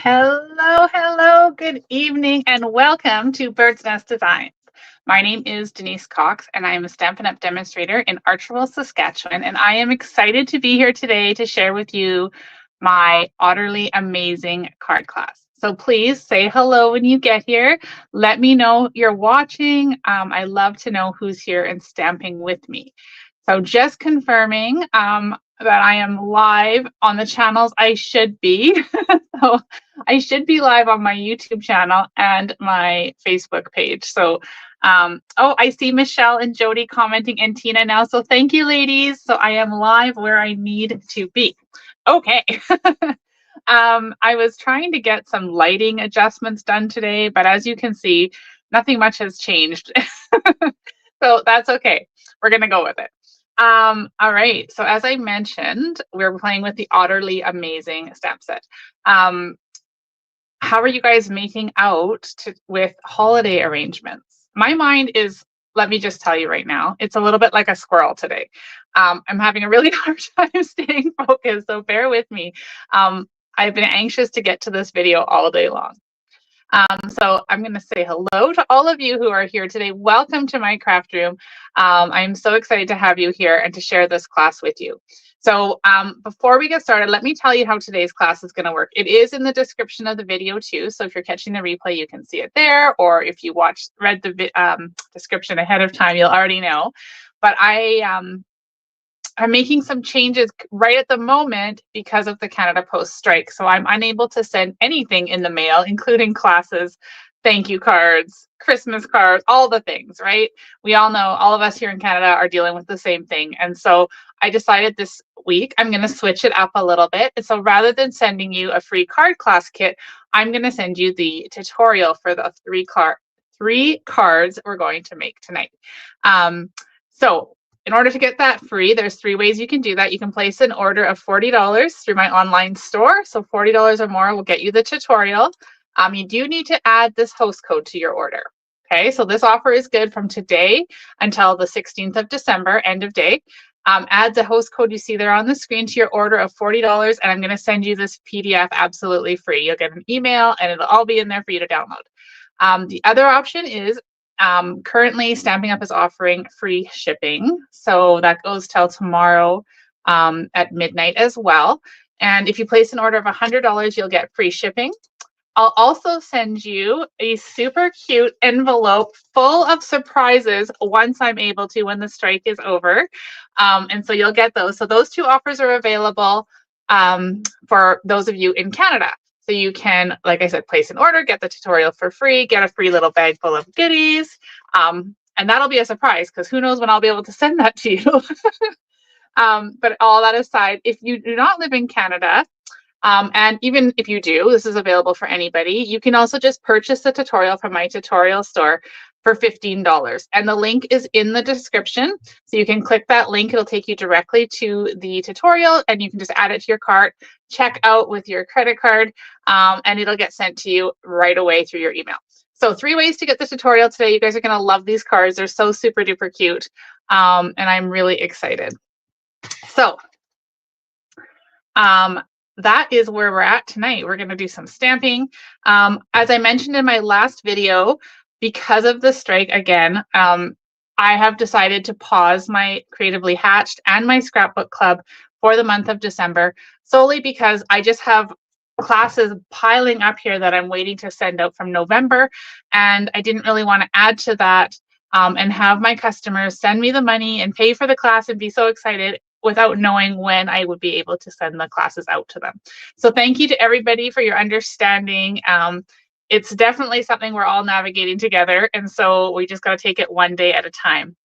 Hello, hello, good evening, and welcome to Bird's Nest Designs. My name is Denise Cox, and I am a Stampin' Up! Demonstrator in Archibald, Saskatchewan, and I am excited to be here today to share with you my Otterly Amazing card class. So please say hello when you get here. Let me know you're watching. I love to know who's here and stamping with me. So just confirming that I am live on the channels I should be. So I should be live on my YouTube channel and my Facebook page. So, oh, I see Michelle and Jody commenting and Tina now. So thank you, ladies. So I am live where I need to be. Okay. I was trying to get some lighting adjustments done today, but as you can see, nothing much has changed. So that's okay. We're going to go with it. All right. So as I mentioned, we're playing with the Otterly Amazing stamp set. How are you guys making out with holiday arrangements? My mind is, let me just tell you right now, it's a little bit like a squirrel today. I'm having a really hard time staying focused, so bear with me. I've been anxious to get to this video all day long. So I'm going to say hello to all of you who are here today. Welcome to my craft room. I'm so excited to have you here and to share this class with you. So before we get started, let me tell you how today's class is going to work. It is in the description of the video too. So if you're catching the replay, you can see it there. Or if you read the description ahead of time, you'll already know. But I'm making some changes right at the moment because of the Canada Post strike. So I'm unable to send anything in the mail, including classes, thank you cards, Christmas cards, all the things, right? We all know, all of us here in Canada are dealing with the same thing. And so I decided this week I'm going to switch it up a little bit. And so rather than sending you a free card class kit, I'm going to send you the tutorial for the three cards we're going to make tonight. In order to get that free, there's 3 ways you can do that. You can place an order of $40 through my online store. So $40 or more will get you the tutorial. You do need to add this host code to your order. Okay, so this offer is good from today until the 16th of December, end of day. Add the host code you see there on the screen to your order of $40, and I'm going to send you this PDF absolutely free. You'll get an email, and it'll all be in there for you to download. The other option is currently Stampin' Up! Is offering free shipping. So that goes till tomorrow at midnight as well. And if you place an order of $100, you'll get free shipping. I'll also send you a super cute envelope full of surprises once I'm able to, when the strike is over. And so you'll get those. So those 2 offers are available for those of you in Canada. So you can, like I said, place an order, get the tutorial for free, get a free little bag full of goodies. And that'll be a surprise because who knows when I'll be able to send that to you. But all that aside, if you do not live in Canada, and even if you do, this is available for anybody, you can also just purchase the tutorial from my tutorial store for $15. And the link is in the description. So you can click that link. It'll take you directly to the tutorial and you can just add it to your cart, check out with your credit card, and it'll get sent to you right away through your email. So 3 ways to get the tutorial today. You guys are going to love these cards. They're so super duper cute. And I'm really excited. So that is where we're at tonight. We're going to do some stamping. As I mentioned in my last video, because of the strike again, I have decided to pause my Creatively Hatched and my scrapbook club for the month of December, solely because I just have classes piling up here that I'm waiting to send out from November. And I didn't really want to add to that and have my customers send me the money and pay for the class and be so excited without knowing when I would be able to send the classes out to them. So thank you to everybody for your understanding. It's definitely something we're all navigating together. And so we just got to take it one day at a time.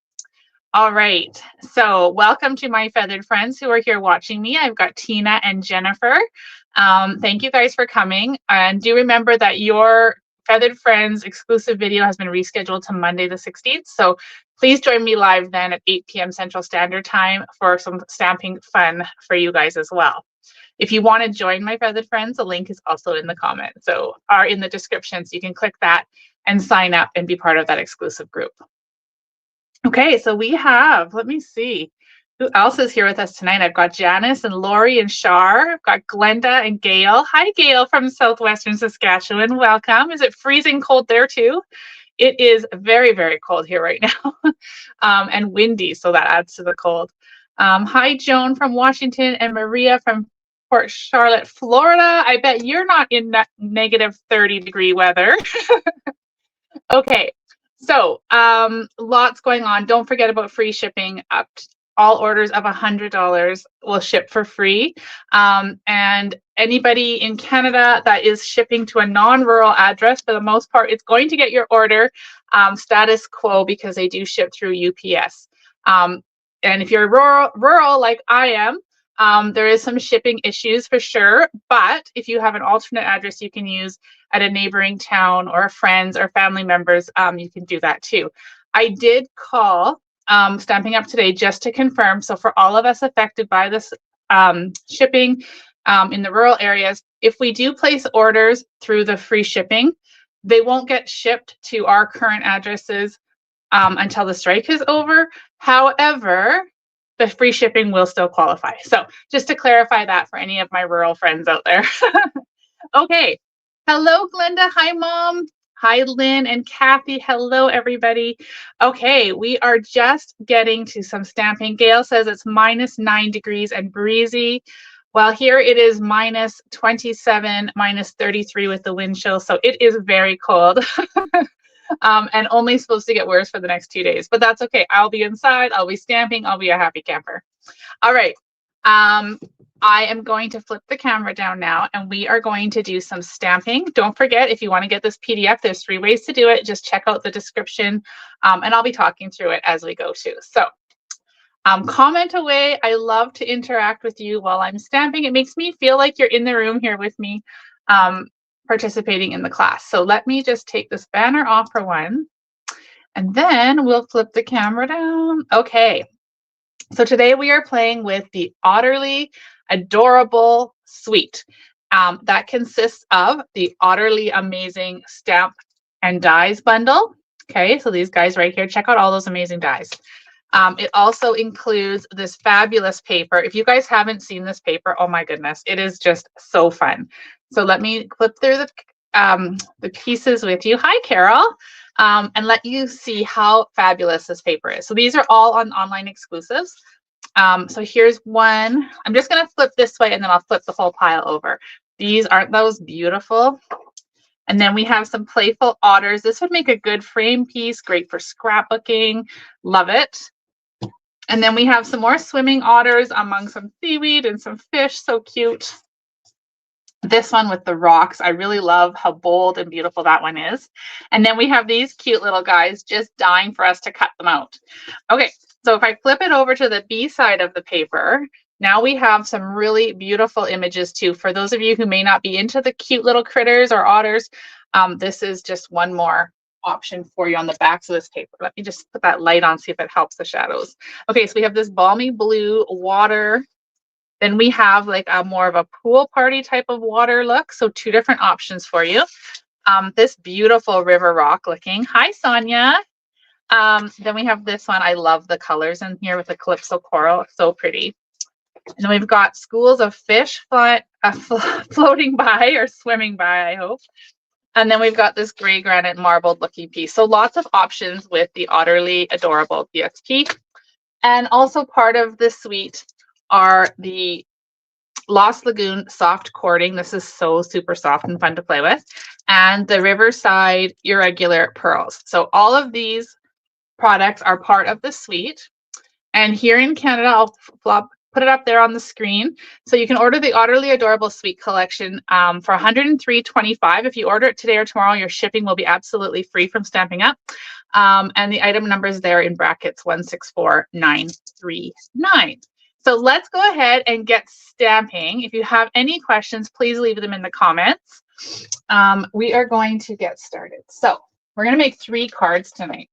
All right. So welcome to my feathered friends who are here watching me. I've got Tina and Jennifer. Thank you guys for coming. And do remember that your Feathered Friends exclusive video has been rescheduled to Monday the 16th. So please join me live then at 8 p.m. Central Standard Time for some stamping fun for you guys as well. If you want to join my Feathered Friends, the link is also in the comments, or in the description. So you can click that and sign up and be part of that exclusive group. Okay, so we have, let me see. Who else is here with us tonight? I've got Janice and Lori and Shar. I've got Glenda and Gail. Hi, Gail from Southwestern Saskatchewan. Welcome. Is it freezing cold there too? It is very, very cold here right now and windy, so that adds to the cold. Hi, Joan from Washington and Maria from Port Charlotte, Florida. I bet you're not in that negative 30-degree weather. Okay, so lots going on. Don't forget about free shipping. Up to all orders of $100 will ship for free. And anybody in Canada that is shipping to a non-rural address, for the most part, it's going to get your order status quo because they do ship through UPS. And if you're rural like I am, there is some shipping issues for sure. But if you have an alternate address you can use at a neighboring town or a friend's or family members, you can do that too. I did call Stampin' Up today just to confirm. So for all of us affected by this shipping in the rural areas, if we do place orders through the free shipping, they won't get shipped to our current addresses until the strike is over. However, the free shipping will still qualify. So just to clarify that for any of my rural friends out there. Okay. Hello, Glenda. Hi, Mom. Hi, Lynn and Kathy. Hello, everybody. Okay, we are just getting to some stamping. Gail says it's -9 degrees and breezy. Well, here it is -27, -33 with the wind chill. So it is very cold. And only supposed to get worse for the next 2 days. But that's okay. I'll be inside. I'll be stamping. I'll be a happy camper. All right. I am going to flip the camera down now, and we are going to do some stamping. Don't forget, if you want to get this PDF, there's 3 ways to do it. Just check out the description, and I'll be talking through it as we go too. So comment away. I love to interact with you while I'm stamping. It makes me feel like you're in the room here with me, participating in the class. So let me just take this banner off for one, and then we'll flip the camera down. Okay. So today we are playing with the Otterly Adorable Suite. That consists of the Otterly Amazing Stamp and Dies bundle. Okay, so these guys right here, check out all those amazing dies. It also includes this fabulous paper. If you guys haven't seen this paper, oh my goodness, it is just so fun. So let me clip through the pieces with you. Hi, Carol. And let you see how fabulous this paper is. So these are all on online exclusives. So here's one. I'm just going to flip this way and then I'll flip the whole pile over. Aren't those beautiful? And then we have some playful otters. This would make a good frame piece, great for scrapbooking. Love it. And then we have some more swimming otters among some seaweed and some fish. So cute. This one with the rocks, I really love how bold and beautiful that one is. And then we have these cute little guys just dying for us to cut them out. Okay, so if I flip it over to the B side of the paper, now we have some really beautiful images too. For those of you who may not be into the cute little critters or otters, this is just one more option for you on the backs of this paper. Let me just put that light on, see if it helps the shadows. Okay, so we have this balmy blue water. Then we have like a more of a pool party type of water look. So 2 different options for you. This beautiful river rock looking. Hi, Sonia. Then we have this one. I love the colors in here with the calypso coral. So pretty. And then we've got schools of fish floating by or swimming by, I hope. And then we've got this gray granite marbled looking piece. So lots of options with the Otterly Adorable BXP. And also part of this suite are the Lost Lagoon soft cording. This is so super soft and fun to play with. And the Riverside irregular pearls. So all of these products are part of the suite. And here in Canada, I'll put it up there on the screen. So you can order the Otterly Adorable Suite collection for $103.25. If you order it today or tomorrow, your shipping will be absolutely free from Stampin' Up. And the item number is there in brackets 164939. So let's go ahead and get stamping. If you have any questions, please leave them in the comments. We are going to get started. So we're going to make 3 cards tonight.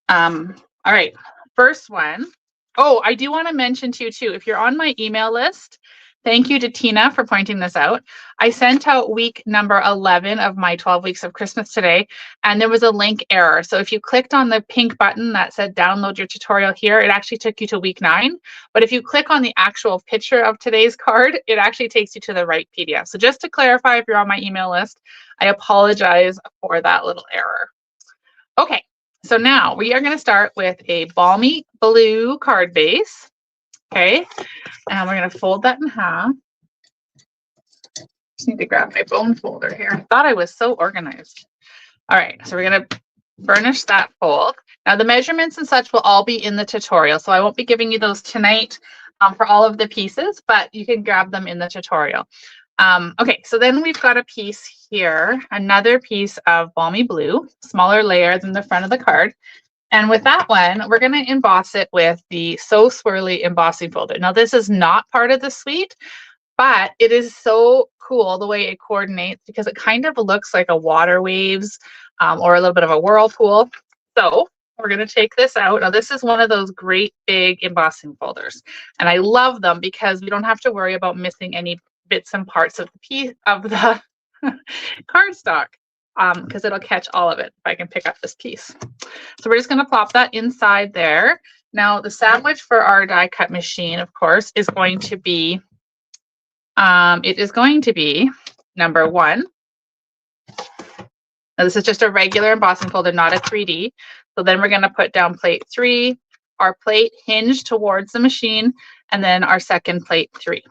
All right, first one. Oh, I do want to mention to you too, if you're on my email list, Thank you to Tina for pointing this out. I sent out week number 11 of my 12 weeks of Christmas today, and there was a link error. So if you clicked on the pink button that said download your tutorial here, it actually took you to week 9. But if you click on the actual picture of today's card, it actually takes you to the right PDF. So just to clarify, if you're on my email list, I apologize for that little error. Okay, so now we are going to start with a balmy blue card base. Okay, and we're going to fold that in half. Just need to grab my bone folder here. I thought I was so organized. All right, so we're going to burnish that fold. Now the measurements and such will all be in the tutorial, so I won't be giving you those tonight for all of the pieces, but you can grab them in the tutorial. Okay, so then we've got a piece here, another piece of balmy blue, smaller layer than the front of the card. And with that one, we're going to emboss it with the So Swirly embossing folder. Now, this is not part of the suite, but it is so cool the way it coordinates because it kind of looks like a water waves or a little bit of a whirlpool. So we're going to take this out. Now, this is one of those great big embossing folders. And I love them because we don't have to worry about missing any bits and parts of the piece of the cardstock. Because it'll catch all of it if I can pick up this piece. So we're just going to plop that inside there. Now the sandwich for our die cut machine, of course, is going to be, number 1. Now this is just a regular embossing folder, not a 3D. So then we're going to put down plate 3, our plate hinged towards the machine, and then our second plate 3.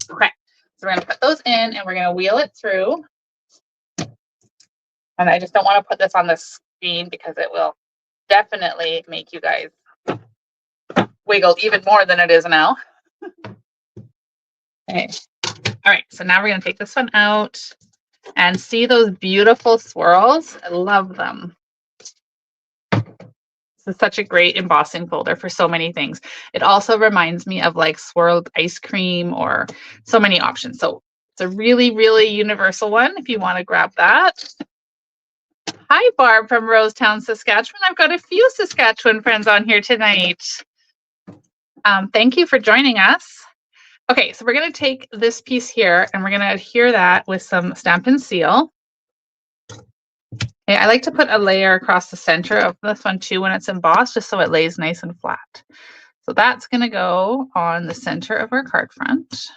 Okay, so we're going to put those in and we're going to wheel it through. And I just don't want to put this on the screen because it will definitely make you guys wiggle even more than it is now. Okay. All right. So now we're going to take this one out and see those beautiful swirls. I love them. This is such a great embossing folder for so many things. It also reminds me of like swirled ice cream or so many options. So it's a really, really universal one if you want to grab that. Hi, Barb from Rosetown, Saskatchewan. I've got a few Saskatchewan friends on here tonight. Thank you for joining us. Okay, so we're going to take this piece here and we're going to adhere that with some Stampin' Seal. Okay, I like to put a layer across the center of this one too when it's embossed, just so it lays nice and flat. So that's going to go on the center of our card front.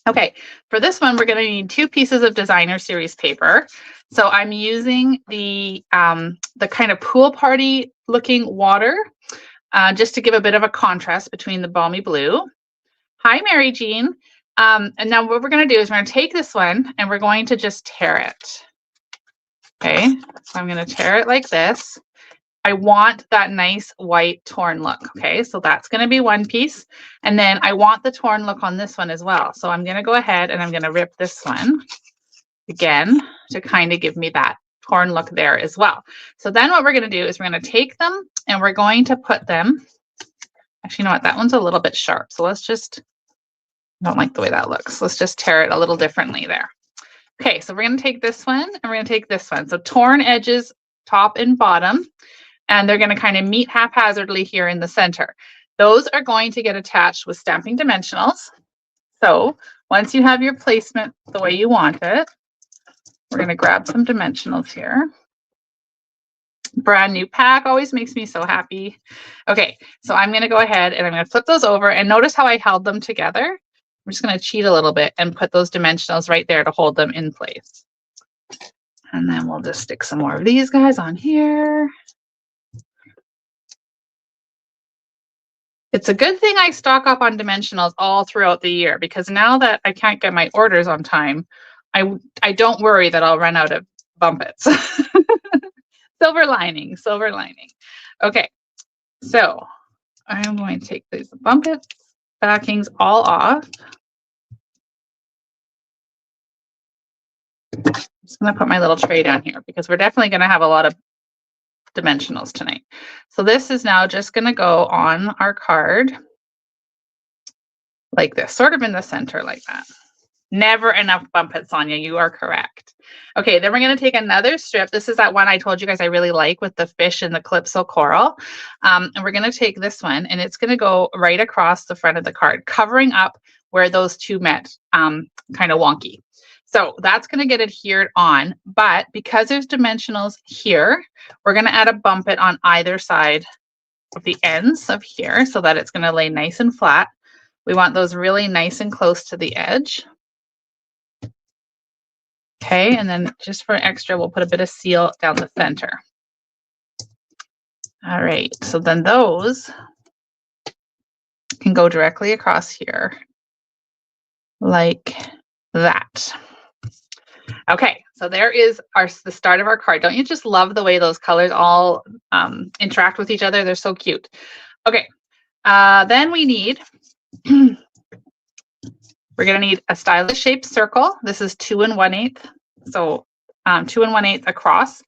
Okay, for this one, we're going to need 2 pieces of designer series paper. So I'm using the kind of pool party looking water just to give a bit of a contrast between the balmy blue. Hi, Mary Jean. And now what we're going to do is we're going to take this one and we're going to just tear it. Okay, so I'm going to tear it like this. I want that nice white torn look. Okay, so that's going to be one piece. And then I want the torn look on this one as well. So I'm going to go ahead and I'm going to rip this one again to kind of give me that torn look there as well. So then what we're going to do is we're going to take them and we're going to put them, actually, you know what, that one's a little bit sharp. So let's just, I don't like the way that looks. Let's just tear it a little differently there. Okay, so we're going to take this one and we're going to take this one. So torn edges, top and bottom. And they're going to kind of meet haphazardly here in the center. Those are going to get attached with stamping dimensionals. So once you have your placement the way you want it, we're going to grab some dimensionals here. Brand new pack always makes me so happy. Okay, so I'm going to go ahead and I'm going to flip those over and notice how I held them together. I'm just going to cheat a little bit and put those dimensionals right there to hold them in place. And then we'll just stick some more of these guys on here. It's a good thing I stock up on dimensionals all throughout the year because now that I can't get my orders on time, I don't worry that I'll run out of bumpets. Silver lining, silver lining. Okay, so I'm going to take these bumpets, backings all off. I'm just going to put my little tray down here because we're definitely going to have a lot of dimensionals tonight. So this is now just going to go on our card like this, sort of in the center like that. Never enough bump it, Sonia. You are correct. Okay, then we're going to take another strip. This is that one I told you guys I really like with the fish and the calypso coral. And we're going to take this one, and it's going to go right across the front of the card, covering up where those two met, kind of wonky. So that's going to get adhered on. But because there's dimensionals here, we're going to add a bump it on either side of the ends of here so that it's going to lay nice and flat. We want those really nice and close to the edge. Okay, and then just for extra, we'll put a bit of seal down the center. All right, so then those can go directly across here like that. Okay, so there is the start of our card. Don't you just love the way those colors all interact with each other? They're so cute. Okay, then we need, we're gonna need a stylish shaped circle. This is 2 1/8. So 2 1/8 across,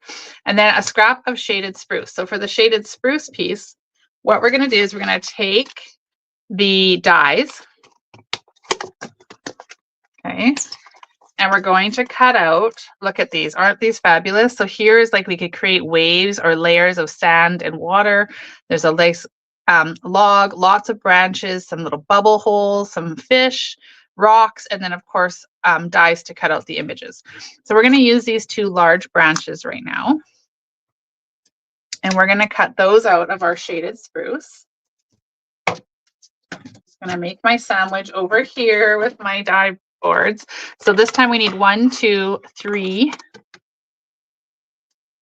and then a scrap of shaded spruce. So for the shaded spruce piece, what we're gonna do is we're gonna take the dies, okay, and we're going to cut out, look at these, aren't these fabulous? So here's like we could create waves or layers of sand and water. There's a nice log, lots of branches, some little bubble holes, some fish, rocks, and then of course dies to cut out the images. So we're going to use these 2 large branches right now, and we're going to cut those out of our shaded spruce. I'm just going to make my sandwich over here with my die boards. So this time we need 1, 2, 3,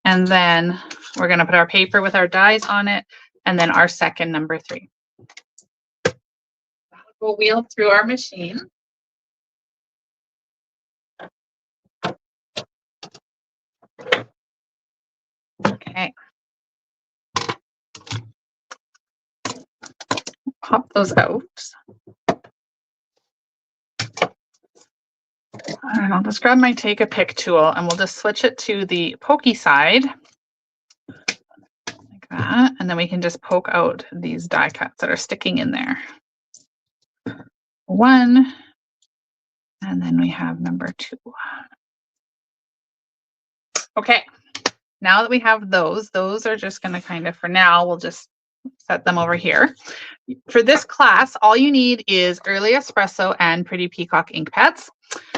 and then we're going to put our paper with our dies on it, and then our second number 3. We'll wheel through our machine. Okay. Pop those out. And I'll just grab my take a pick tool, and we'll just switch it to the pokey side like that, and then we can just poke out these die cuts that are sticking in there. 1, and then we have number 2. Okay, now that we have those are just going to kind of, for now, we'll just set them over here. For this class, all you need is Early Espresso and Pretty Peacock ink pads.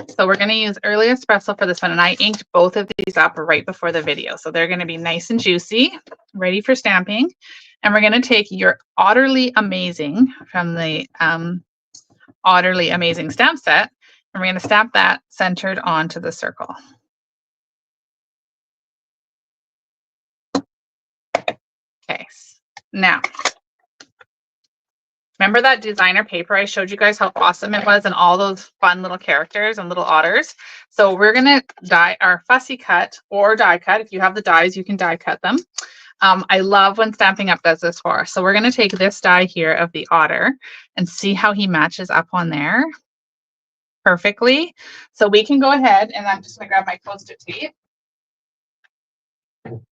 So we're going to use Early Espresso for this one, and I inked both of these up right before the video. So they're going to be nice and juicy, ready for stamping. And we're going to take your Otterly Amazing from the Otterly Amazing stamp set, and we're going to stamp that centered onto the circle. Okay, now, remember that designer paper I showed you guys how awesome it was and all those fun little characters and little otters? So we're going to die our fussy cut or die cut. If you have the dies, you can die cut them. I love when Stampin' Up does this for us. So we're going to take this die here of the otter and see how he matches up on there perfectly. So we can go ahead, and I'm just going to grab my Post-it tape.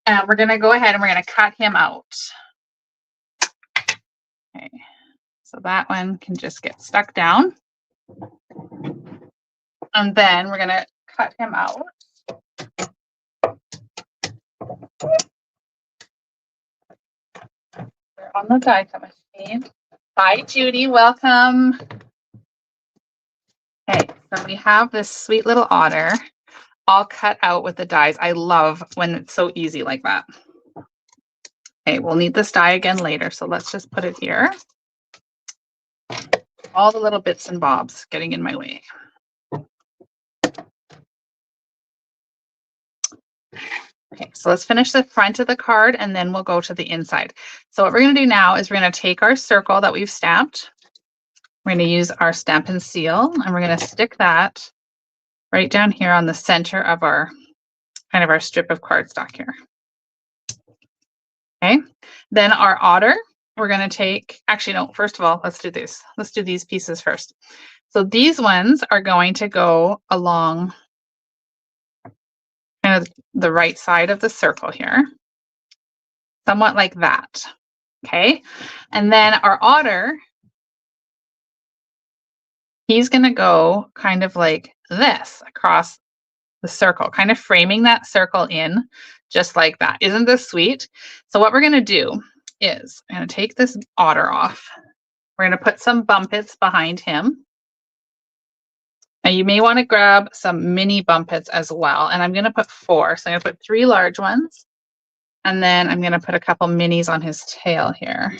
And we're going to go ahead and we're going to cut him out. Okay, so that one can just get stuck down. And then we're going to cut him out. We're on the die cut machine. Hi, Judy, welcome. Okay, so we have this sweet little otter all cut out with the dies. I love when it's so easy like that. Okay, we'll need this die again later, so let's just put it here. All the little bits and bobs getting in my way. Okay, so let's finish the front of the card and then we'll go to the inside. So what we're going to do now is we're going to take our circle that we've stamped. We're going to use our Stampin' Seal, and we're going to stick that right down here on the center of our kind of our strip of cardstock here. Okay, then our otter, we're going to take, actually, no, first of all, let's do this. Let's do these pieces first. So these ones are going to go along kind of the right side of the circle here, somewhat like that. Okay, and then our otter, he's going to go kind of like this across the circle, kind of framing that circle in just like that. Isn't this sweet? So what we're going to do is I'm going to take this otter off. We're going to put some bumpets behind him. Now you may want to grab some mini bumpets as well. And I'm going to put 4. So I'm going to put 3 large ones. And then I'm going to put a couple minis on his tail here.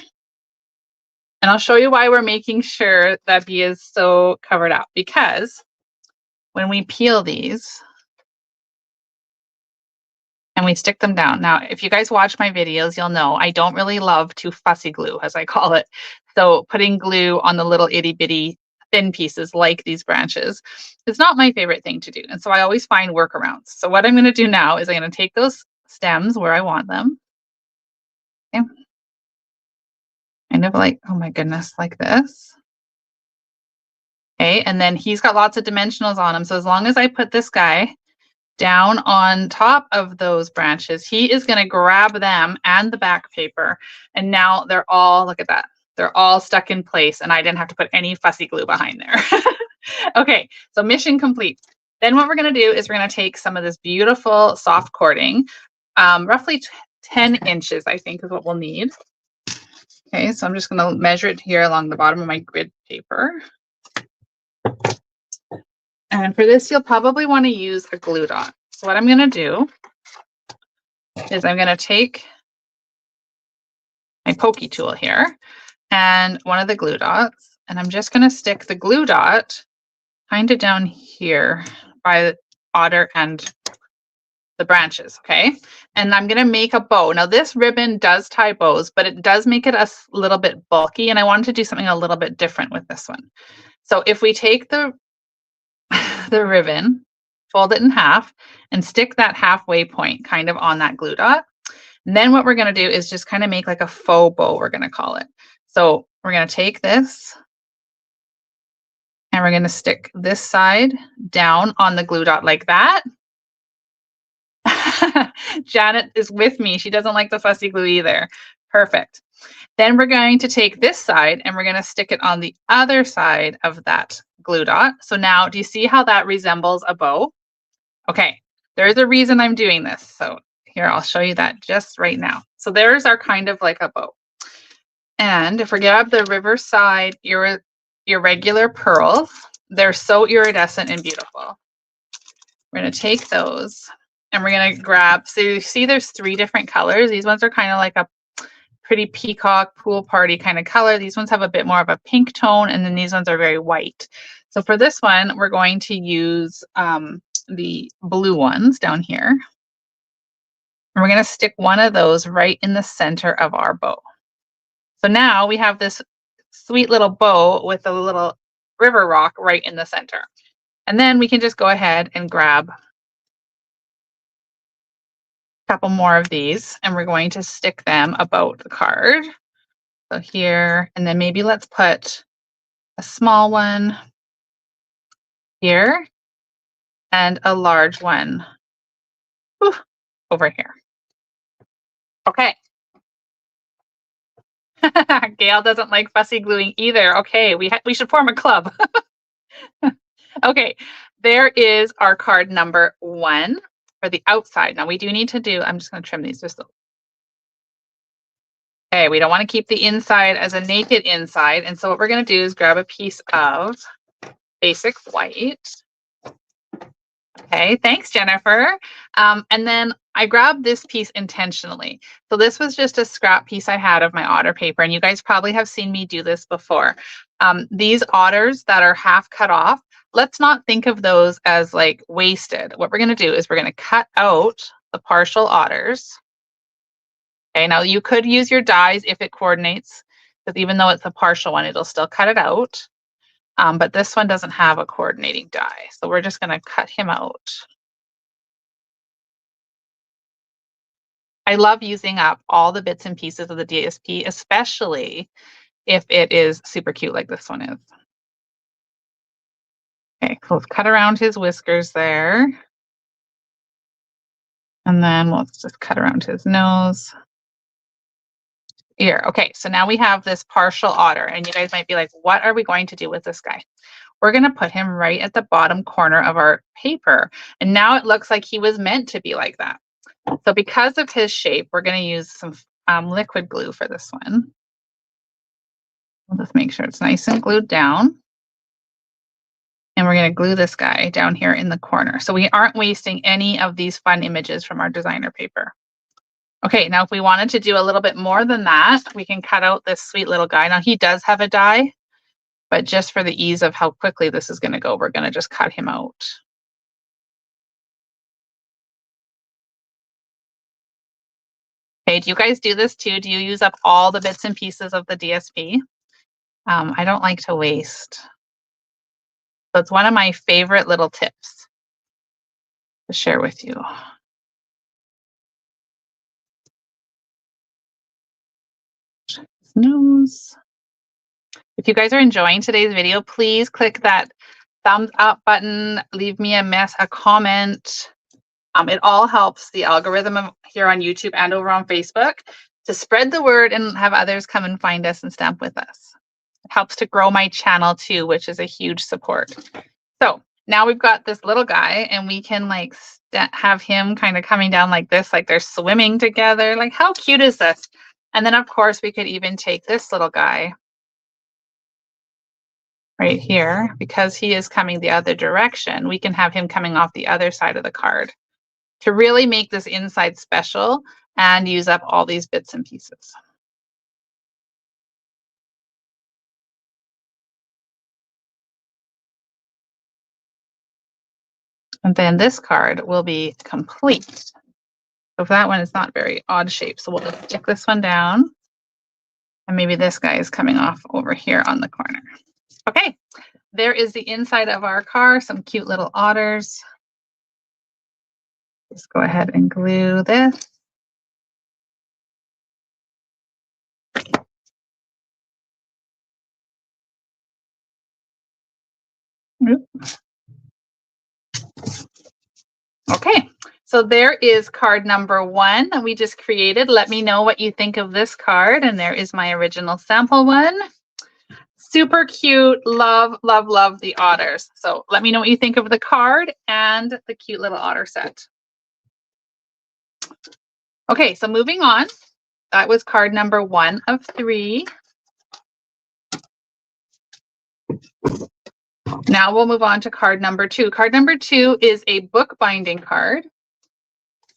And I'll show you why we're making sure that he is so covered up, because when we peel these and we stick them down. Now, if you guys watch my videos, you'll know I don't really love to fussy glue, as I call it. So putting glue on the little itty bitty thin pieces like these branches is not my favorite thing to do. And so I always find workarounds. So what I'm going to do now is I'm going to take those stems where I want them. Okay. Kind of like, oh my goodness, like this. Okay, and then he's got lots of dimensionals on him. So as long as I put this guy down on top of those branches, he is going to grab them and the back paper. And now they're all, look at that, they're all stuck in place, and I didn't have to put any fussy glue behind there. Okay, so mission complete. Then what we're going to do is we're going to take some of this beautiful soft cording, roughly 10 inches, I think is what we'll need. Okay, so I'm just going to measure it here along the bottom of my grid paper. And for this, you'll probably want to use a glue dot. So what I'm going to do is I'm going to take my pokey tool here and one of the glue dots, and I'm just going to stick the glue dot kind of down here by the otter and the branches, okay? And I'm going to make a bow. Now this ribbon does tie bows, but it does make it a little bit bulky, and I wanted to do something a little bit different with this one. So if we take the ribbon, fold it in half, and stick that halfway point kind of on that glue dot, and then what we're going to do is just kind of make like a faux bow, we're going to call it. So we're going to take this and we're going to stick this side down on the glue dot like that. Janet is with me. She doesn't like the fussy glue either. Perfect. Then we're going to take this side and we're going to stick it on the other side of that glue dot. So now, do you see how that resembles a bow? Okay, there's a reason I'm doing this. So here, I'll show you that just right now. So there's our kind of like a bow. And if we grab the Riverside irregular pearls, they're so iridescent and beautiful. We're going to take those and we're going to grab, so you see there's 3 different colors. These ones are kind of like a pretty peacock pool party kind of color. These ones have a bit more of a pink tone, and then these ones are very white. So for this one, we're going to use the blue ones down here. And we're going to stick one of those right in the center of our bow. So now we have this sweet little bow with a little river rock right in the center. And then we can just go ahead and grab a couple more of these, and we're going to stick them about the card. So here, and then maybe let's put a small one here and a large one over here. Okay. Gail doesn't like fussy gluing either. Okay, we should form a club. Okay, there is our card number 1 for the outside. Now we do need to do, I'm just going to trim these just a little. Okay, we don't want to keep the inside as a naked inside. And so what we're going to do is grab a piece of basic white. Okay, thanks, Jennifer. And then I grabbed this piece intentionally. So this was just a scrap piece I had of my otter paper, and you guys probably have seen me do this before. These otters that are half cut off, let's not think of those as like wasted. What we're going to do is we're going to cut out the partial otters. Okay, now you could use your dies if it coordinates, because even though it's a partial one, it'll still cut it out. But this one doesn't have a coordinating die. So we're just going to cut him out. I love using up all the bits and pieces of the DSP, especially if it is super cute like this one is. Okay, so let's cut around his whiskers there. And then let's just cut around his nose. Ear. Okay, so now we have this partial otter, and you guys might be like, what are we going to do with this guy? we're going to put him right at the bottom corner of our paper. And now it looks like he was meant to be like that. So because of his shape, we're going to use some liquid glue for this one. We'll just make sure it's nice and glued down. And we're going to glue this guy down here in the corner. So we aren't wasting any of these fun images from our designer paper. Okay, now if we wanted to do a little bit more than that, we can cut out this sweet little guy. Now he does have a die, but just for the ease of how quickly this is going to go, we're going to just cut him out. Okay, do you guys do this too? Do you use up all the bits and pieces of the DSP? I don't like to waste. So it's one of my favorite little tips to share with you. Nose. If you guys are enjoying today's video, please click that thumbs up button, leave me a comment. It all helps the algorithm here on YouTube and over on Facebook to spread the word and have others come and find us and stamp with us. It helps to grow my channel too, which is a huge support. So now we've got this little guy and we can like have him kind of coming down like this, like they're swimming together. Like how cute is this? And then of course we could even take this little guy right here, because he is coming the other direction. We can have him coming off the other side of the card to really make this inside special and use up all these bits and pieces. And then this card will be complete. So for that one, it's not very odd shape. So we'll just stick this one down. And maybe this guy is coming off over here on the corner. Okay, there is the inside of our car, some cute little otters. Just go ahead and glue this. Okay, so there is card number 1 that we just created. Let me know what you think of this card. And there is my original sample one. Super cute. Love, love, love the otters. So let me know what you think of the card and the cute little otter set. Okay, so moving on. That was card number 1 of 3. Now we'll move on to card number 2. Card number 2 is a book binding card.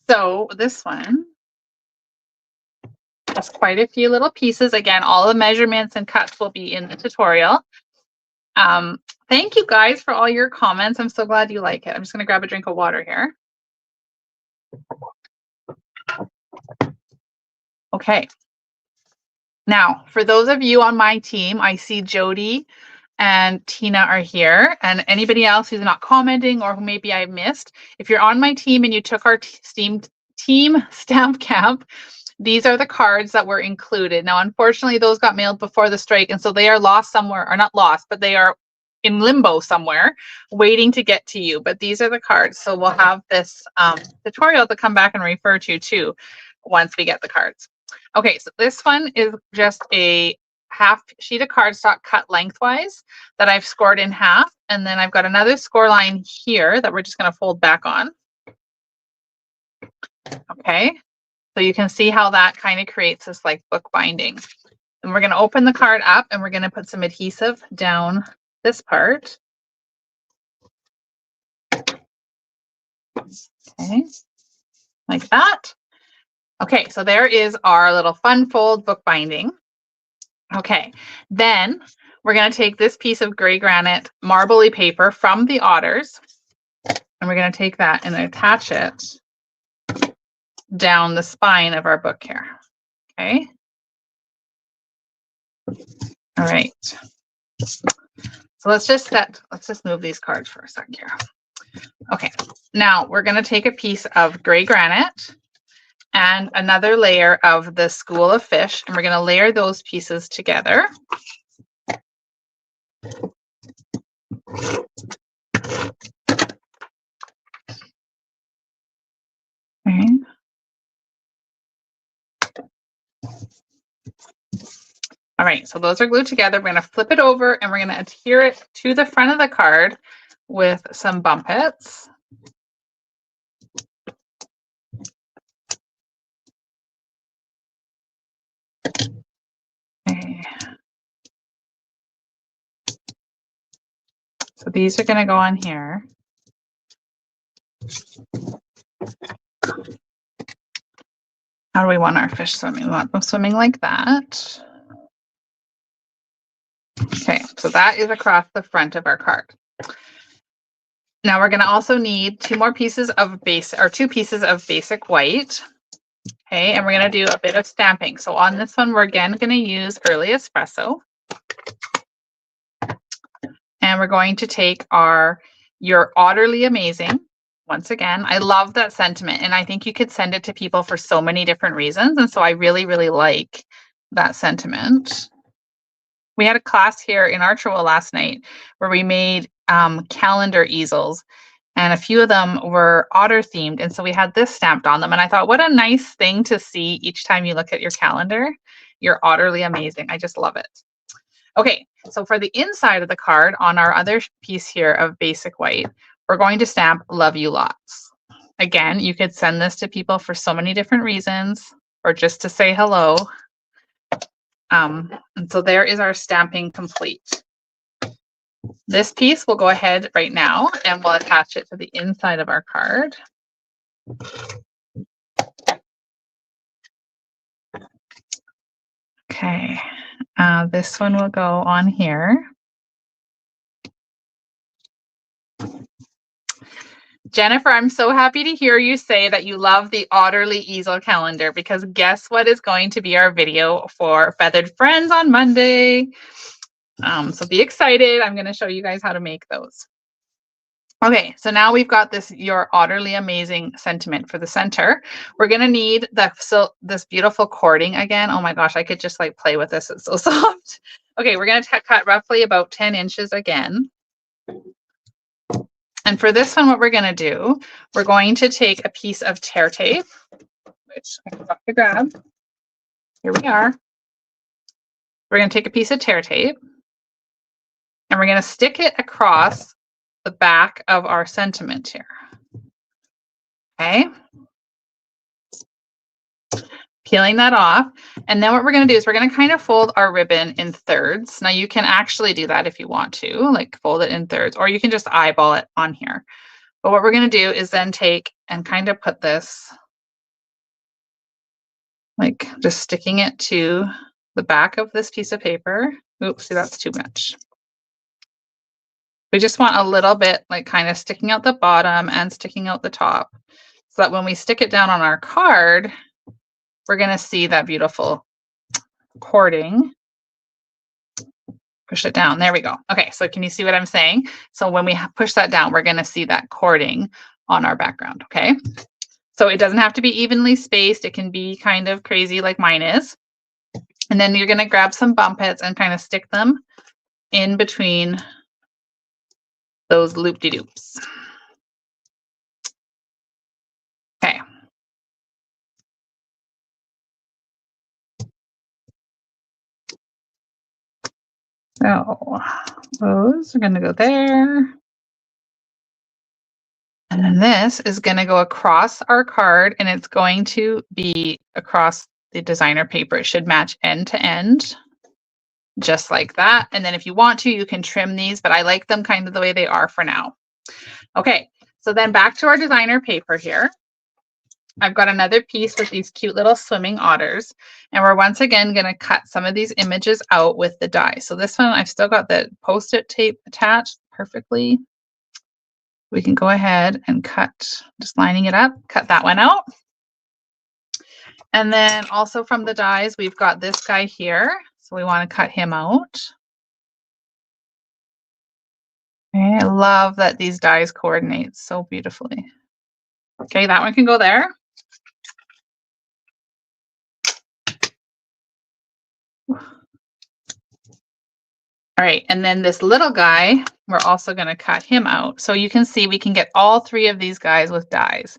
So this one has quite a few little pieces. Again, all the measurements and cuts will be in the tutorial. Thank you guys for all your comments. I'm so glad you like it. I'm just going to grab a drink of water here. Okay. Now, for those of you on my team, I see Jody and Tina are here, and anybody else who's not commenting or who maybe I missed, if you're on my team and you took our team stamp camp, these are the cards that were included. Now, unfortunately, those got mailed before the strike, and so they are lost somewhere, or not lost, but they are in limbo somewhere waiting to get to you. But these are the cards, so we'll have this tutorial to come back and refer to too once we get the cards. Okay, so this one is just a half sheet of cardstock cut lengthwise that I've scored in half, and then I've got another score line here that we're just going to fold back on. Okay, so you can see how that kind of creates this like book binding. And we're going to open the card up and we're going to put some adhesive down this part. Okay, like that. Okay, so there is our little fun fold book binding. Okay, then we're going to take this piece of gray granite marbly paper from the otters, and we're going to take that and attach it down the spine of our book here. Okay. All right. So let's just move these cards for a second here. Okay, now we're going to take a piece of gray granite and another layer of the school of fish, and we're going to layer those pieces together. Okay. All right, so those are glued together. We're going to flip it over and we're going to adhere it to the front of the card with some bumpets. Okay. So these are going to go on here. How do we want our fish swimming? We want them swimming like that. Okay, so that is across the front of our card. Now we're going to also need two pieces of basic white. Okay, and we're going to do a bit of stamping. So on this one, we're again going to use Early Espresso. And we're going to take your Otterly Amazing. Once again, I love that sentiment, and I think you could send it to people for so many different reasons. And so I really, really like that sentiment. We had a class here in Archewell last night where we made calendar easels, and a few of them were otter themed. And so we had this stamped on them. And I thought, what a nice thing to see each time you look at your calendar. You're Otterly Amazing. I just love it. Okay, so for the inside of the card on our other piece here of basic white, we're going to stamp Love You Lots. Again, you could send this to people for so many different reasons or just to say hello. And so there is our stamping complete. This piece will go ahead right now and we'll attach it to the inside of our card. Okay, this one will go on here. Jennifer, I'm so happy to hear you say that you love the Otterly easel calendar, because guess what is going to be our video for Feathered Friends on Monday? So be excited. I'm going to show you guys how to make those. Okay, so now we've got your Otterly Amazing sentiment for the center. We're going to need this beautiful cording again. Oh my gosh, I could just like play with this. It's so soft. Okay, we're going to cut roughly about 10 inches again. And for this one, what we're going to do, we're going to take a piece of tear tape, which I forgot to grab. Here we are. We're going to take a piece of tear tape and we're going to stick it across the back of our sentiment here. Okay. Peeling that off. And then what we're going to do is we're going to kind of fold our ribbon in thirds. Now you can actually do that if you want to, like fold it in thirds, or you can just eyeball it on here. But what we're going to do is then take and kind of put this, like just sticking it to the back of this piece of paper. Oops, see, that's too much. We just want a little bit like kind of sticking out the bottom and sticking out the top, so that when we stick it down on our card, we're going to see that beautiful cording. Push it down. There we go. Okay, so can you see what I'm saying? So when we push that down, we're going to see that cording on our background. Okay, so it doesn't have to be evenly spaced. It can be kind of crazy like mine is. And then you're going to grab some bumpets and kind of stick them in between those loop-de-doops. Okay. So those are going to go there. And then this is going to go across our card, and it's going to be across the designer paper. It should match end to end, just like that. And then if you want to, you can trim these, but I like them kind of the way they are for now. Okay, so then back to our designer paper here. I've got another piece with these cute little swimming otters, and we're once again going to cut some of these images out with the die. So this one, I've still got the Post-it tape attached perfectly. We can go ahead and cut, just lining it up, cut that one out. And then also from the dies, we've got this guy here. So we want to cut him out. Okay, I love that these dies coordinate so beautifully. Okay, that one can go there. All right, and then this little guy, we're also going to cut him out. So you can see we can get all three of these guys with dies.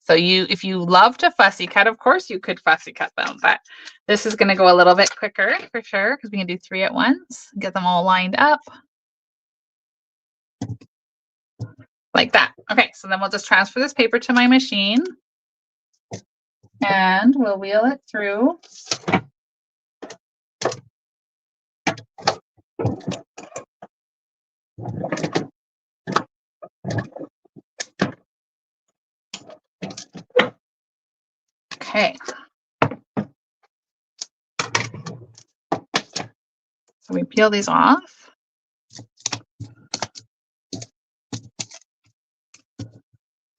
So if you love to fussy cut, of course you could fussy cut them, but this is going to go a little bit quicker for sure because we can do 3 at once, get them all lined up like that. Okay, so then we'll just transfer this paper to my machine and we'll wheel it through. Okay. So we peel these off.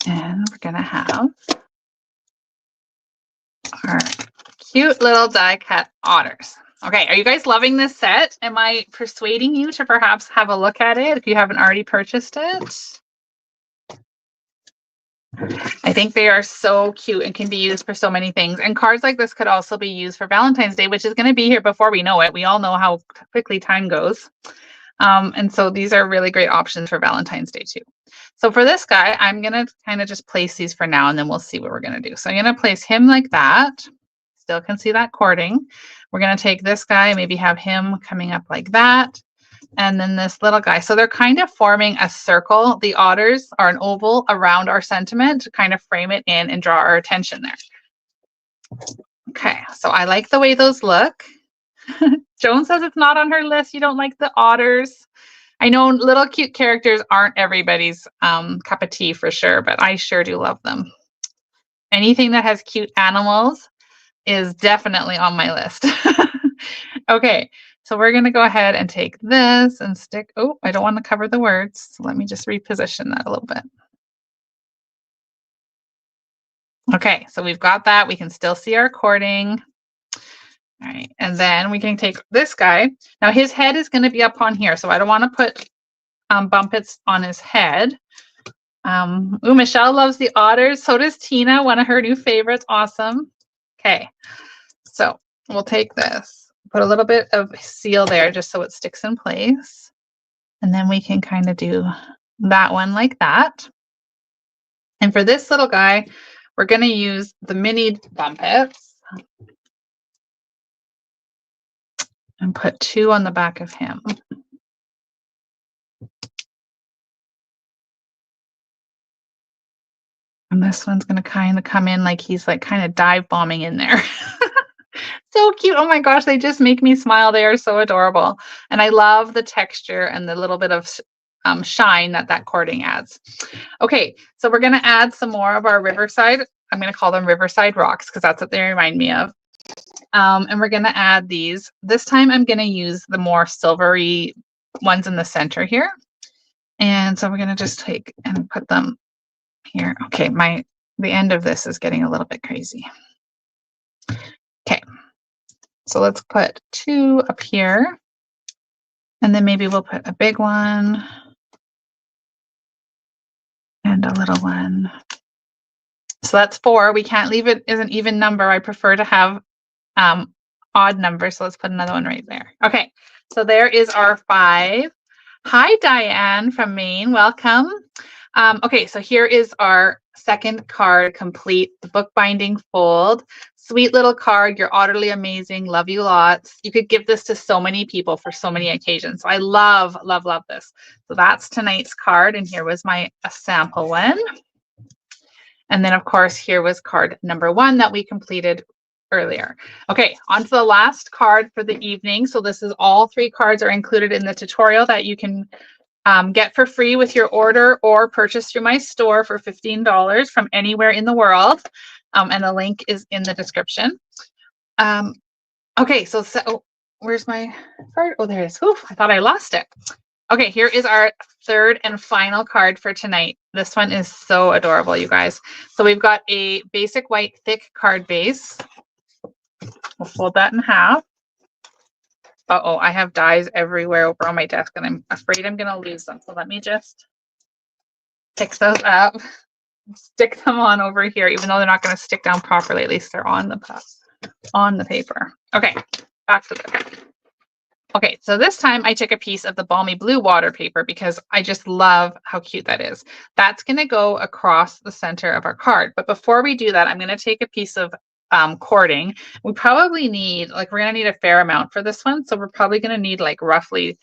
And we're going to have our cute little die cut otters. Okay, are you guys loving this set? Am I persuading you to perhaps have a look at it if you haven't already purchased it? I think they are so cute and can be used for so many things. And cards like this could also be used for Valentine's Day, which is going to be here before we know it. We all know how quickly time goes. And so these are really great options for Valentine's Day too. So for this guy, I'm going to kind of just place these for now, and then we'll see what we're going to do. So I'm going to place him like that. Still can see that cording. We're going to take this guy, maybe have him coming up like that. And then this little guy. So they're kind of forming a circle. The otters are an oval around our sentiment to kind of frame it in and draw our attention there. Okay, so I like the way those look. Joan says it's not on her list. You don't like the otters. I know little cute characters aren't everybody's cup of tea for sure, but I sure do love them. Anything that has cute animals is definitely on my list. Okay, so we're going to go ahead and take this and stick. Oh, I don't want to cover the words. So let me just reposition that a little bit. Okay, so we've got that. We can still see our cording. All right, and then we can take this guy. Now his head is going to be up on here, so I don't want to put bumpets on his head. Ooh, Michelle loves the otters. So does Tina, one of her new favorites. Awesome. Okay, so we'll take this, put a little bit of seal there just so it sticks in place. And then we can kind of do that one like that. And for this little guy, we're going to use the mini bumpets and put 2 on the back of him. And this one's going to kind of come in like he's like kind of dive bombing in there. So cute. Oh my gosh, they just make me smile. They are so adorable. And I love the texture and the little bit of shine that cording adds. Okay, so we're going to add some more of our Riverside. I'm going to call them Riverside rocks because that's what they remind me of. And we're going to add these. This time I'm going to use the more silvery ones in the center here. And so we're going to just take and put them here. Okay, the end of this is getting a little bit crazy. Okay, so let's put 2 up here. And then maybe we'll put a big one and a little one. So that's 4. We can't leave it as an even number. I prefer to have odd numbers. So let's put another one right there. Okay, so there is our 5. Hi, Diane from Maine. Welcome. Okay, so here is our second card complete, the bookbinding fold. Sweet little card. You're utterly amazing. Love you lots. You could give this to so many people for so many occasions. So I love, love, love this. So that's tonight's card. And here was a sample one. And then, of course, here was card number 1 that we completed earlier. Okay, on to the last card for the evening. So this is all 3 cards are included in the tutorial that you can get for free with your order or purchase through my store for $15 from anywhere in the world. And the link is in the description. Okay, so where's my card? Oh, there it is. Oof, I thought I lost it. Okay, here is our 3rd and final card for tonight. This one is so adorable, you guys. So we've got a basic white thick card base. We'll fold that in half. Uh-oh, I have dies everywhere over on my desk, and I'm afraid I'm going to lose them. So let me just pick those up, stick them on over here, even though they're not going to stick down properly. At least they're on the paper. Okay, back to this. Okay, so this time I took a piece of the balmy blue water paper because I just love how cute that is. That's going to go across the center of our card. But before we do that, I'm going to take a piece of cording. We probably need, like, we're going to need a fair amount for this one. So we're probably going to need like roughly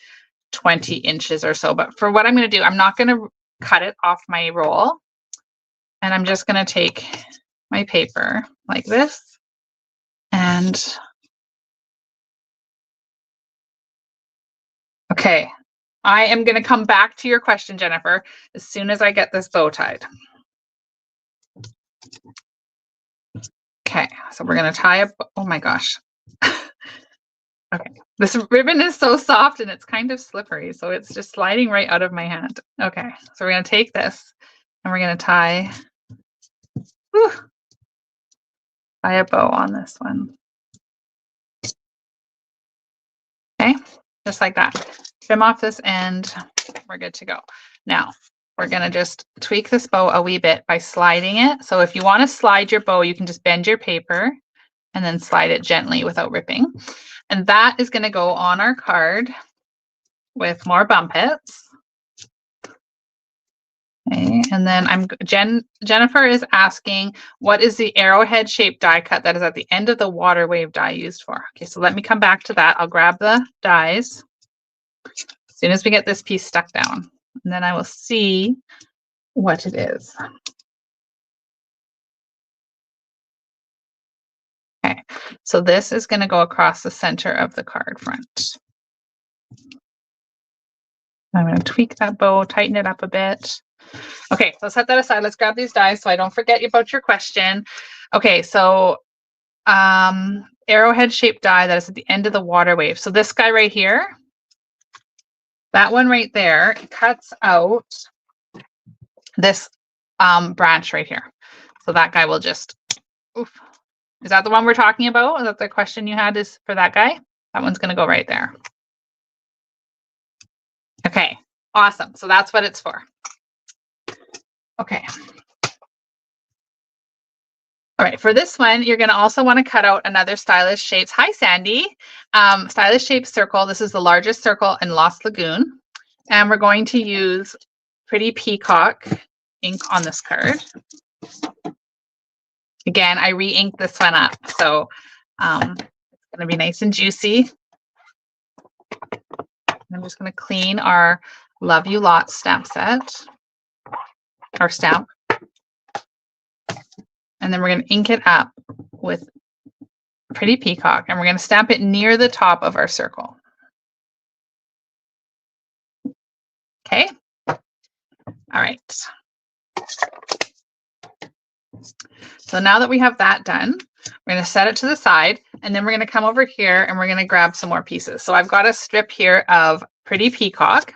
20 inches or so. But for what I'm going to do, I'm not going to cut it off my roll. And I'm just going to take my paper like this and okay, I am going to come back to your question, Jennifer, as soon as I get this bow tied. Okay, so we're going to tie up. Oh my gosh. Okay, this ribbon is so soft and it's kind of slippery, so it's just sliding right out of my hand. Okay, so we're going to take this and we're going to tie a bow on this one. Okay, just like that. Trim off this end. We're good to go. Now, we're going to just tweak this bow a wee bit by sliding it. So if you want to slide your bow, you can just bend your paper and then slide it gently without ripping. And that is going to go on our card with more bumpets. Okay, and then Jennifer is asking, what is the arrowhead shaped die cut that is at the end of the water wave die used for? Okay, so let me come back to that. I'll grab the dies as soon as we get this piece stuck down, and then I will see what it is. Okay, so this is going to go across the center of the card front. I'm going to tweak that bow, tighten it up a bit. Okay, so set that aside. Let's grab these dies so I don't forget about your question. Okay, so arrowhead shaped die that is at the end of the water wave. So this guy right here, that one right there, cuts out this branch right here. So that guy will just, oof. Is that the one we're talking about? Is that the question you had is for that guy? That one's going to go right there. Okay, awesome. So that's what it's for. Okay. All right, for this one, you're going to also want to cut out another Stylish Shapes. Hi, Sandy. Stylish Shapes circle. This is the largest circle in Lost Lagoon. And we're going to use Pretty Peacock ink on this card. Again, I re-inked this one up, so it's going to be nice and juicy. I'm just going to clean our Love You Lots stamp set, or stamp. And then we're going to ink it up with Pretty Peacock, and we're going to stamp it near the top of our circle. Okay. All right. So now that we have that done, we're going to set it to the side, and then we're going to come over here and we're going to grab some more pieces. So I've got a strip here of Pretty Peacock,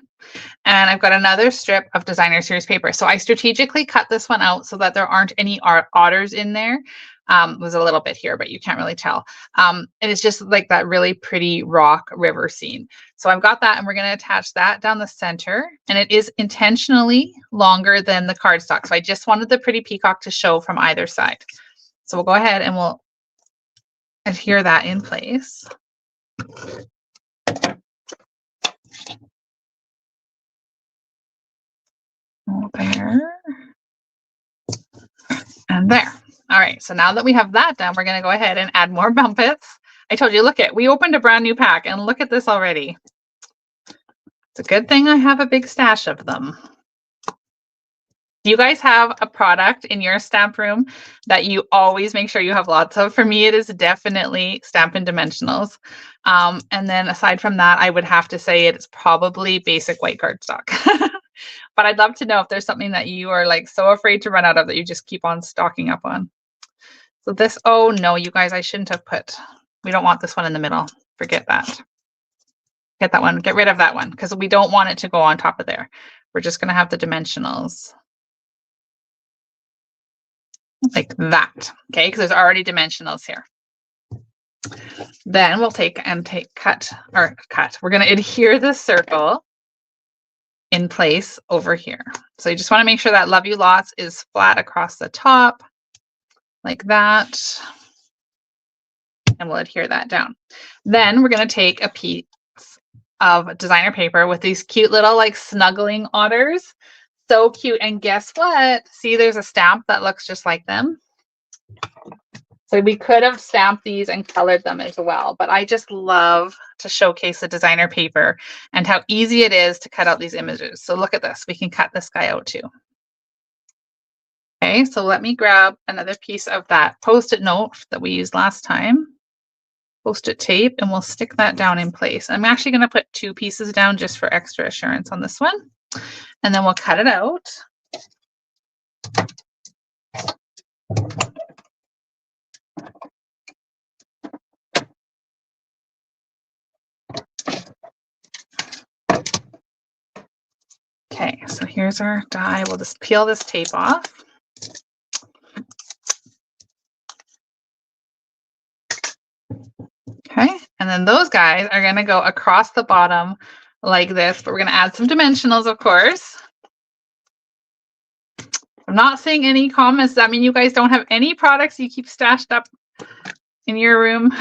and I've got another strip of Designer Series paper. So I strategically cut this one out so that there aren't any otters in there. Was a little bit here, but you can't really tell. And it's just like that really pretty rock river scene. So I've got that, and we're going to attach that down the center, and it is intentionally longer than the cardstock. So I just wanted the Pretty Peacock to show from either side. So we'll go ahead and we'll adhere that in place. There and there. All right, so now that we have that done, we're going to go ahead and add more bumpets. I told you, look at, we opened a brand new pack and look at this already. It's a good thing I have a big stash of them. Do you guys have a product in your stamp room that you always make sure you have lots of? For me, it is definitely Stampin' Dimensionals. And then aside from that, I would have to say it's probably basic white cardstock. But I'd love to know if there's something that you are like so afraid to run out of that you just keep on stocking up on. So this, oh no, you guys, I shouldn't have put, we don't want this one in the middle. Forget that. Get that one, get rid of that one, because we don't want it to go on top of there. We're just going to have the dimensionals like that, okay? Because there's already dimensionals here. Then we'll cut. We're going to adhere the circle in place over here. So you just want to make sure that Love You Lots is flat across the top like that. And we'll adhere that down. Then we're going to take a piece of designer paper with these cute little like snuggling otters. So cute. And guess what? See, there's a stamp that looks just like them. So we could have stamped these and colored them as well, but I just love to showcase the designer paper and how easy it is to cut out these images. So look at this. We can cut this guy out too. Okay, so let me grab another piece of that Post-it note that we used last time. Post-it tape, and we'll stick that down in place. I'm actually going to put 2 pieces down just for extra assurance on this one. And then we'll cut it out. Okay, so here's our die. We'll just peel this tape off. Okay, and then those guys are going to go across the bottom like this, but we're going to add some dimensionals, of course. I'm not seeing any comments. Does that mean you guys don't have any products you keep stashed up in your room?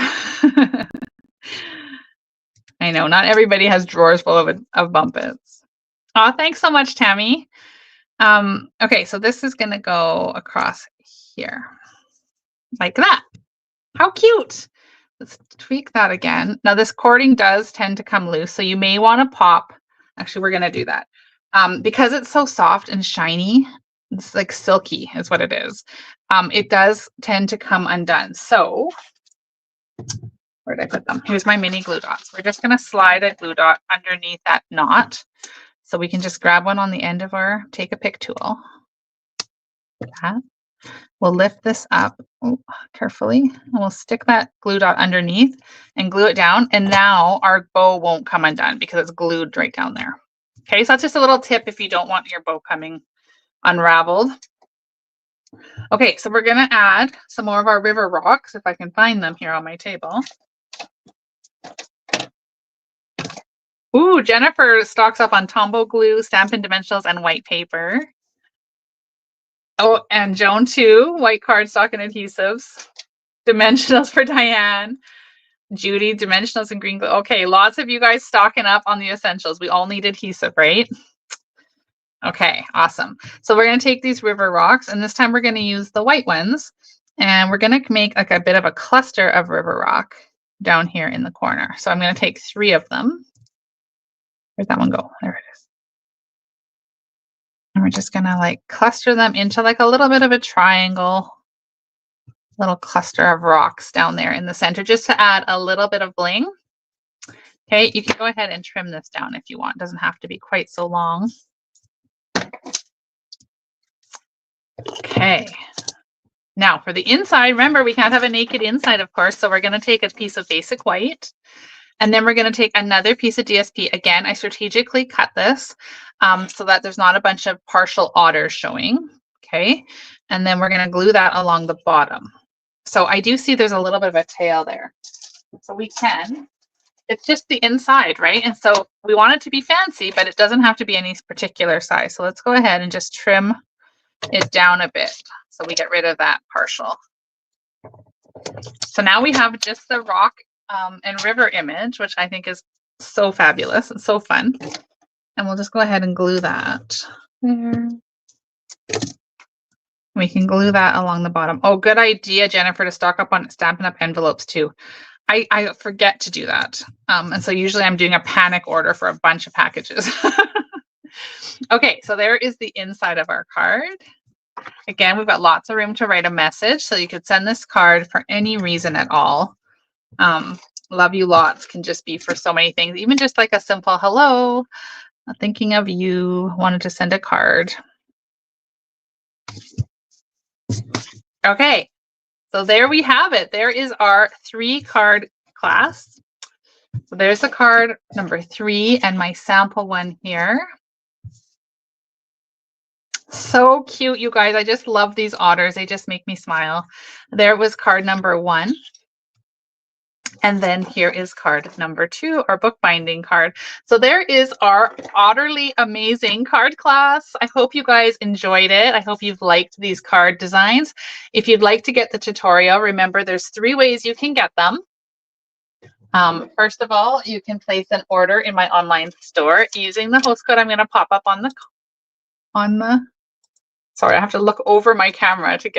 I know, not everybody has drawers full of bumpets. Oh, thanks so much, Tammy. Okay, so this is going to go across here like that. How cute. Let's tweak that again. Now this cording does tend to come loose, so you may want to pop. Actually, we're going to do that. Because it's so soft and shiny, it's like silky is what it is. It does tend to come undone. So where did I put them? Here's my mini glue dots. We're just going to slide a glue dot underneath that knot. So we can just grab one on the end of our take a pick tool. Like that. We'll lift this up carefully, and we'll stick that glue dot underneath and glue it down. And now our bow won't come undone because it's glued right down there. Okay, so that's just a little tip if you don't want your bow coming unraveled. Okay, so we're going to add some more of our river rocks, if I can find them here on my table. Ooh, Jennifer stocks up on Tombow glue, Stampin' Dimensionals, and white paper. Oh, and Joan too, white cardstock and adhesives. Dimensionals for Diane. Judy, dimensionals and green glue. Okay, lots of you guys stocking up on the essentials. We all need adhesive, right? Okay, awesome. So we're going to take these river rocks, and this time we're going to use the white ones, and we're going to make like a bit of a cluster of river rock down here in the corner. So I'm going to take 3 of them. Where'd that one go? There it is. And we're just going to like cluster them into like a little bit of a triangle, little cluster of rocks down there in the center, just to add a little bit of bling. Okay, you can go ahead and trim this down if you want. It doesn't have to be quite so long. Okay. Now for the inside, remember we can't have a naked inside, of course, so we're going to take a piece of basic white. And then we're going to take another piece of DSP. Again, I strategically cut this so that there's not a bunch of partial otters showing. Okay. And then we're going to glue that along the bottom. So I do see there's a little bit of a tail there. So we can, it's just the inside, right? And so we want it to be fancy, but it doesn't have to be any particular size. So let's go ahead and just trim it down a bit so we get rid of that partial. So now we have just the rock and river image, which I think is so fabulous and so fun. And we'll just go ahead and glue that there. We can glue that along the bottom. Oh, good idea, Jennifer, to stock up on Stampin' Up envelopes too. I forget to do that. And so usually I'm doing a panic order for a bunch of packages. Okay, so there is the inside of our card. Again, we've got lots of room to write a message, so you could send this card for any reason at all. Love you lots can just be for so many things, even just like a simple hello, thinking of you, wanted to send a card. Okay, so there we have it. There is our 3-card class. So there's the card number 3 and my sample one here. So cute, you guys. I just love these otters. They just make me smile. There was card number 1. And then here is card number 2, our bookbinding card. So there is our Otterly Amazing card class. I hope you guys enjoyed it. I hope you've liked these card designs. If you'd like to get the tutorial, remember there's 3 ways you can get them. First of all, you can place an order in my online store using the host code I'm going to pop up on the sorry, I have to look over my camera to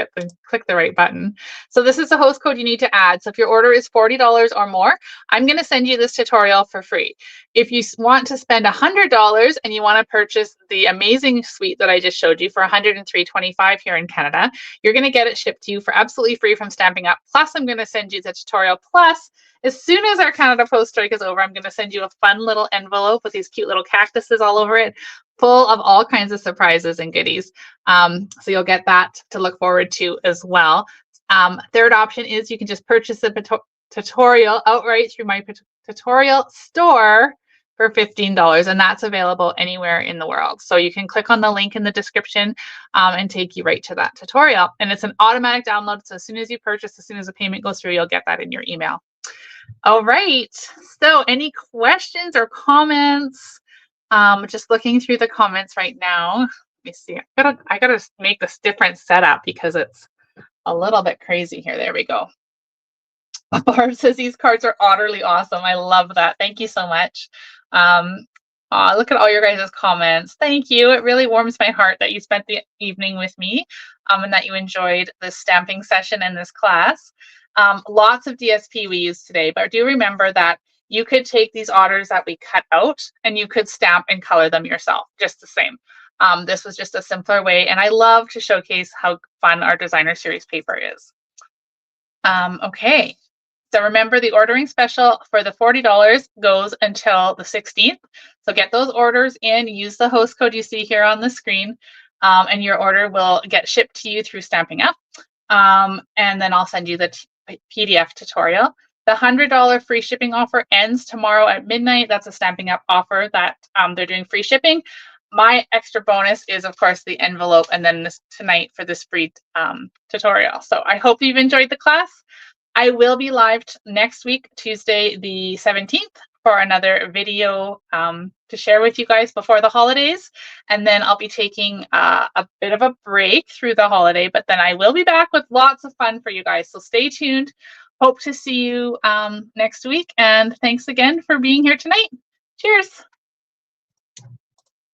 click the right button. So this is the host code you need to add. So if your order is $40 or more, I'm going to send you this tutorial for free. If you want to spend $100 and you want to purchase the amazing suite that I just showed you for $103.25 here in Canada, you're going to get it shipped to you for absolutely free from Stampin' Up. Plus, I'm going to send you the tutorial. Plus, as soon as our Canada Post strike is over, I'm going to send you a fun little envelope with these cute little cactuses all over it, full of all kinds of surprises and goodies. So you'll get that to look forward to as well. Third option is you can just purchase the tutorial outright through my tutorial store for $15, and that's available anywhere in the world. So you can click on the link in the description and take you right to that tutorial. And it's an automatic download. So as soon as you purchase, as soon as the payment goes through, you'll get that in your email. All right. So any questions or comments? Just looking through the comments right now. Let me see. I gotta make this different setup because it's a little bit crazy here. There we go. Barb says these cards are utterly awesome. I love that. Thank you so much. Look at all your guys' comments. Thank you. It really warms my heart that you spent the evening with me and that you enjoyed this stamping session and this class. Lots of DSP we used today, but do remember that you could take these otters that we cut out and you could stamp and color them yourself just the same. This was just a simpler way, and I love to showcase how fun our designer series paper is. Okay, so remember the ordering special for the $40 goes until the 16th. So get those orders in, use the host code you see here on the screen, and your order will get shipped to you through Stampin' Up. And then I'll send you the PDF tutorial. The $100 free shipping offer ends tomorrow at midnight. That's a Stampin' Up offer that they're doing free shipping. My extra bonus is, of course, the envelope, and then tonight for this free tutorial. So I hope you've enjoyed the class. I will be live next week, Tuesday the 17th, for another video to share with you guys before the holidays. And then I'll be taking a bit of a break through the holiday, but then I will be back with lots of fun for you guys. So stay tuned. Hope to see you next week. And thanks again for being here tonight. Cheers.